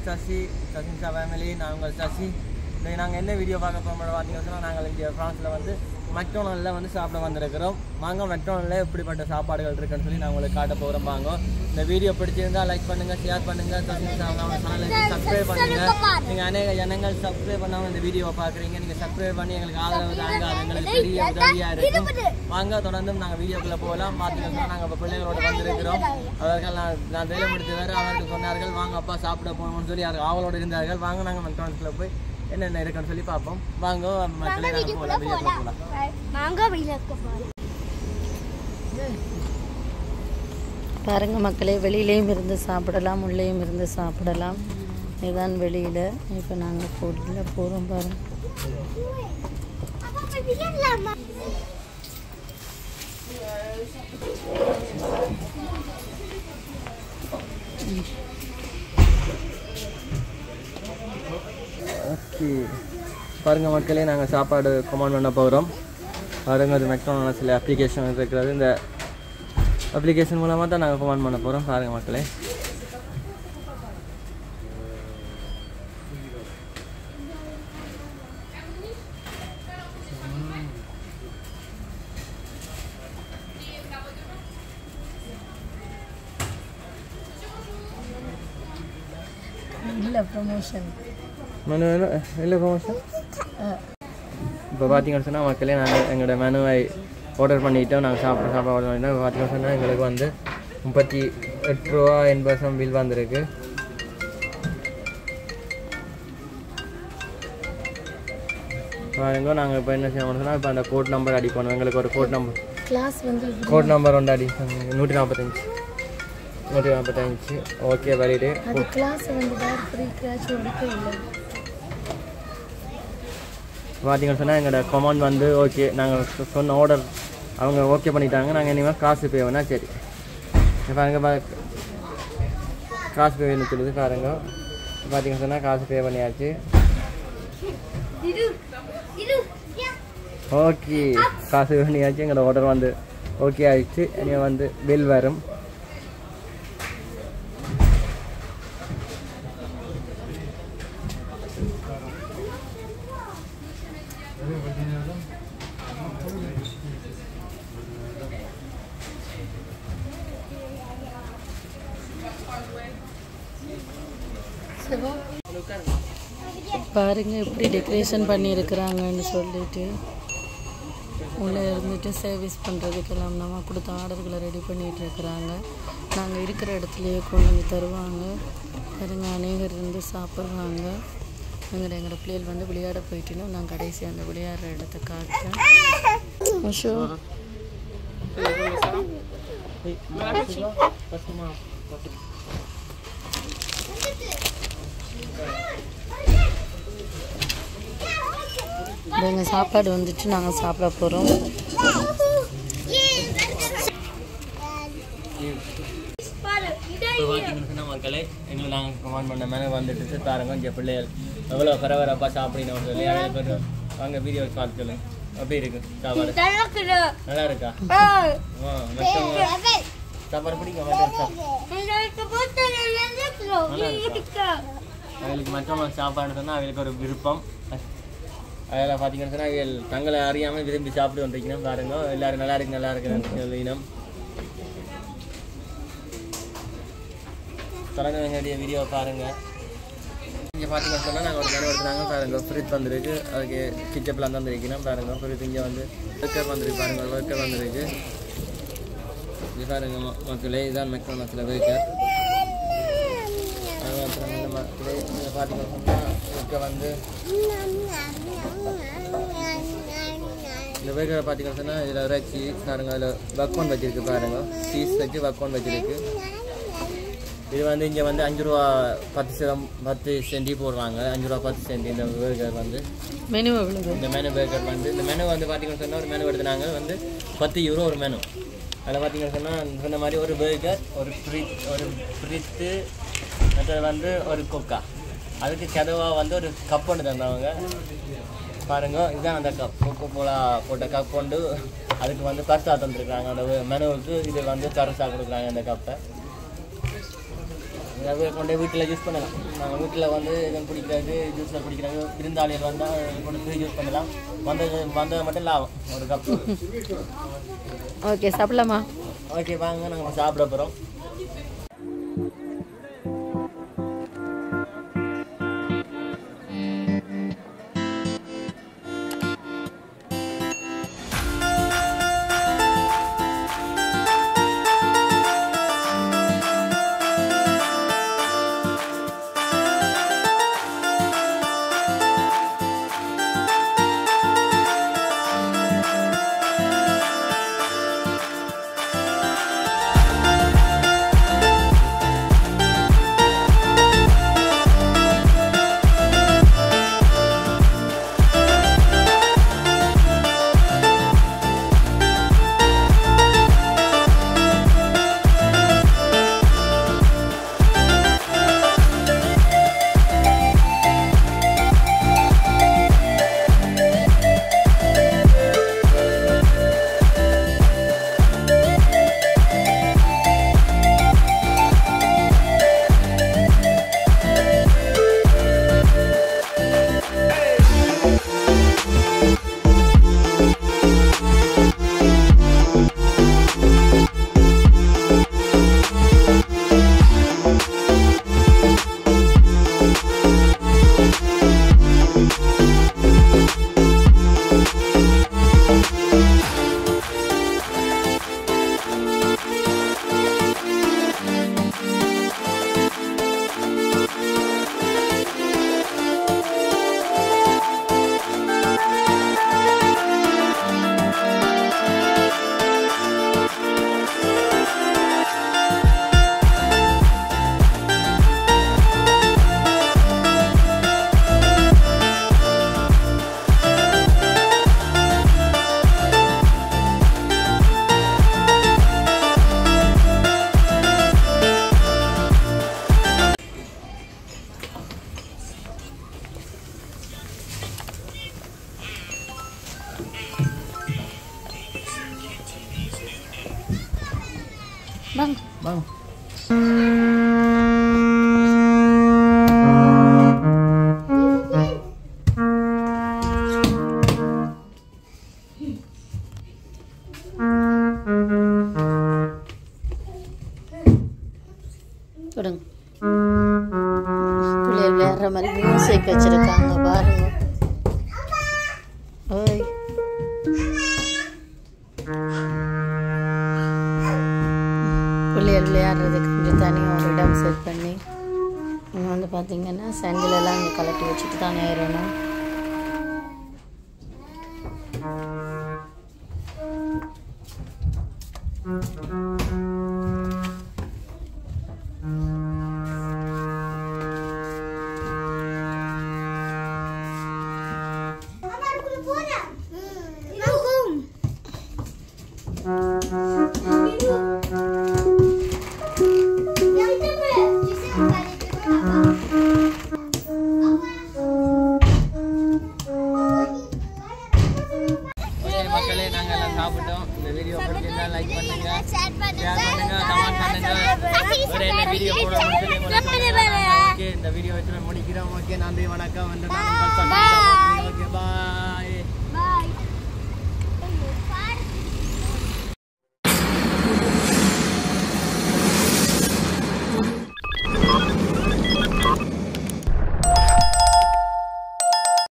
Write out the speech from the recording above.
Sasi சசின்ஷா family. நான் உங்கள் சசி. நாங்கள் என்ன வீடியோ பார்க்க போகிறோம் பார்த்தீங்கன்னா, நாங்கள் இங்கே ஃப்ரான்ஸில் வந்து மெக்டொனால்டில் வந்து சாப்பிட வந்திருக்கிறோம். வாங்க மெக்டொனால்டில் எப்படிப்பட்ட சாப்பாடுகள் இருக்குன்னு சொல்லி நான் உங்களுக்கு காட்ட போகிறோம். வாங்க. இந்த வீடியோ பிடிச்சிருந்தால் லைக் பண்ணுங்கள், ஷேர் பண்ணுங்கள், சசின்ஷா சேனலுக்கு சப்ஸ்கிரைப் பண்ணுங்கள். நீங்கள் அநேக ஜனங்கள் சப்ஸ்கிரைப் பண்ணாமல் இந்த வீடியோவை பார்க்குறீங்க. நீங்கள் சப்ஸ்கிரைப் பண்ணி எங்களுக்கு ஆதரவு தாங்க, அது எங்களுக்கு பெரிய உதவியாக இருக்கும். வாங்க தொடர்ந்தும் நாங்கள் வீடியோக்குள்ளே போகலாம். பார்த்துக்கிட்டோம்னா நாங்கள் இப்போ பிள்ளைகளோட வந்திருக்கிறோம். அவர்கள் நான் வேலை முடித்து வேறு அவர்கள் சொன்னார்கள் வாங்க அப்பா சாப்பிட போகணும்னு சொல்லி ஆவலோடு இருந்தார்கள். வாங்க நாங்கள் மெக்டொனால்ட்ஸில் போய் என்னென்ன இருக்குன்னு சொல்லி பார்ப்போம். வாங்க மக்களே, நாங்கள் போகலாம், வீடியோக்குள்ளே போகலாம். பாருங்க மக்களே, வெளியிலையும் இருந்து சாப்பிடலாம், உள்ளேயும் இருந்து சாப்பிடலாம். இதுதான் வெளியில். இப்போ நாங்கள் ஃபுட்டில் போகிறோம். பாருங்க ஓகே, பாருங்கள் மக்களே, நாங்கள் சாப்பாடு கமெண்ட் பண்ண போகிறோம். பாருங்கள், அது மெக்டொனால்ட்ஸில் அப்ளிகேஷன் இருக்கிறது. இந்த அப்ளிகேஷன் மூலமாக தான் நாங்கள் கமெண்ட் பண்ண போகிறோம். பாருங்கள் மக்களே, இல்லை ப்ரமோஷன் மெனு இல்லை ப்ரமோஷன். இப்போ பார்த்தீங்கன்னு சொன்னால் மக்களே, நாங்கள் எங்களோட மெனுவை ஆர்டர் பண்ணிட்டோம். நாங்கள் சாப்பிட்ற சாப்பாடு ஆர்டர் பண்ணிட்டோம். இப்போ பார்த்தீங்கன்னு சொன்னால் எங்களுக்கு வந்து 38 ரூபா 80 பில் வந்திருக்கு. பாருங்க, நாங்கள் இப்போ என்ன செய்யணும் சொன்னால், இப்போ அந்த கோட் நம்பர் அடிக்கணும். எங்களுக்கு ஒரு கோட் நம்பர் ஒன்று அடி 145. ஓகே, வரிடு. பார்த்தீங்கன்னு சொன்னால் எங்களோட கமெண்ட் வந்து ஓகே, நாங்கள் சொன்ன ஆர்டர் அவங்க ஓகே பண்ணிட்டாங்க. நாங்கள் இனிமேல் காசு பே வேணா. சரி பாருங்க, காசு பே வேணும்னு சொல்லுது. பாருங்க, பார்த்தீங்கன்னு சொன்னால் காசு பே பண்ணியாச்சு. ஓகே, காசு பண்ணியாச்சு. எங்களோட ஆர்டர் வந்து ஓகே ஆயிடுச்சு. இனிமேல் வந்து பில் வரும். பாருங்க எப்படி டெக்கரேஷன் பண்ணியிருக்கிறாங்கன்னு சொல்லிட்டு, உள்ளே இருந்துட்டு சர்வீஸ் பண்ணுறதுக்கெல்லாம் நம்ம கொடுத்த ஆர்டர்களை ரெடி பண்ணிகிட்டு இருக்கிறாங்க. நாங்கள் இருக்கிற இடத்துலையே கொண்டு வந்து தருவாங்க. பாருங்க, அநேகர் இருந்து சாப்பிட்றாங்க. எங்களோட பிள்ளைகள் வந்து விளையாட போயிட்டுன்னு நான் கடைசி அந்த விளையாடுற இடத்த காட்டுறேன். எங்கள் சாப்பாடு வந்துட்டு நாங்கள் சாப்பிட போகிறோம். மக்களே, எங்களுக்கு நாங்கள் கமெண்ட் பண்ண மேலே வந்துட்டு பாருங்க, இங்கே பிள்ளைகள் எவ்வளோ பரபரப்பாக சாப்பிடணும் சொல்லி அவங்க வாங்க வீடியோ பார்த்து சொல்லுங்க. அப்படி இருக்கு சாப்பாடு? நல்லா இருக்கா? சாப்பாடு பிடிக்கும்? அவங்களுக்கு மற்றவங்க சாப்பாடு சொன்னால் அவங்களுக்கு ஒரு விருப்பம். அதில் பார்த்தீங்கன்னு சொன்னால் அவர்கள் தங்களை அறியாமல் விரும்பி சாப்பிட்டு வந்துருக்கணும். பாருங்க, எல்லோரும் நல்லா இருக்குன்னு சொல்லினோம். தொடர்ந்து எங்களுடைய வீடியோவை பாருங்கள். இங்கே பார்த்தீங்கன்னு சொன்னால் நாங்கள் ஒரு மெனு எடுத்துனாங்க. பாருங்கள், ஃப்ரிட்ஜ் வந்துருக்கு. அதுக்கு கிச்சப்பில் வந்துருக்கணும். பாருங்கள், ஃப்ரிட்ஜ் இங்கே வந்து ஒர்க்கர் வந்துருக்கு. பாருங்கள், ஒர்க்கர் வந்துருக்கு. இது பாருங்கள் மக்களே, இதுதான் மெக்டொனால்ட்ஸில் ஒர்க்கர். அது மாத்திரம் இல்லை மக்களே, இதை பார்த்தீங்கன்னு சொன்னால் ஒர்க்கர் வந்து இந்த ஒர்க்கரை பார்த்தீங்கன்னு சொன்னால் இதில் இறைச்சி பாருங்கள், அதில் வக்கோன் வச்சுருக்கு. பாருங்கள், சீஸ் வச்சு வக்கோன் வச்சுருக்கு. இது வந்து இங்கே வந்து 5 ரூபா 10 சென்டி போடுறாங்க. 5 ரூபா 10 சென்டி இந்த பர்கர் வந்து மெனு. இந்த மெனு பர்கர் வந்து இந்த மெனு வந்து பார்த்தீங்கன்னு சொன்னால் ஒரு மெனு எடுத்துனாங்க வந்து 10 யூரோ ஒரு மெனு. அதில் பார்த்தீங்கன்னு சொன்னால் சொன்ன மாதிரி ஒரு பர்கர், ஒரு ஃப்ரித்து, மற்றது வந்து ஒரு கொக்கா. அதுக்கு கதவாக வந்து ஒரு கப் ஒன்று தந்தவங்க. பாருங்கள், இதுதான் அந்த கப், கொக்கோ கோலா போட்ட கப் கொண்டு அதுக்கு வந்து பர்ஸாக தந்துருக்குறாங்க. அந்த மெனுவுக்கு இது வந்து பர்ஸாக கொடுக்குறாங்க அந்த கப்பை. அதாவது கொண்டு வீட்டில் யூஸ் பண்ணலாம். நாங்கள் வீட்டில் வந்து எதுவும் குடிக்கிறது ஜூஸில் குடிக்கிறது விருந்தாளிகள் வந்தால் கொண்டு யூஸ் பண்ணலாம். வந்தது மட்டும் லாபம் ஒரு கப். ஓகே சாப்பிடலாமா? ஓகே வாங்க நாங்கள் சாப்பிட போகிறோம். Bang. Bang. Tudung. Lihat ramai musik keceritaan baru. Oi. புள்ளியல் விளையாடுறதுக்கு கொஞ்சம் தனியாக ஒரு இடம் செட் பண்ணி இங்கே வந்து பார்த்திங்கன்னா சண்டிலெல்லாம் இங்கே கலட்டி வச்சுட்டு தான் ஏறணும். மக்களே நாங்கள் எல்லாம் சாப்பிட்டோம். இந்த வீடியோ பிடிச்சிருந்தா லைக் பண்ணுங்க, ஷேர் பண்ணுங்க, கமெண்ட் பண்ணுங்க. ஒரு என்ன வீடியோ போடணும்னு சொல்லி ஓகே இந்த வீடியோ வச்சு முடிக்கிறோம். ஓகே நன்றி வணக்கம். Okay bye.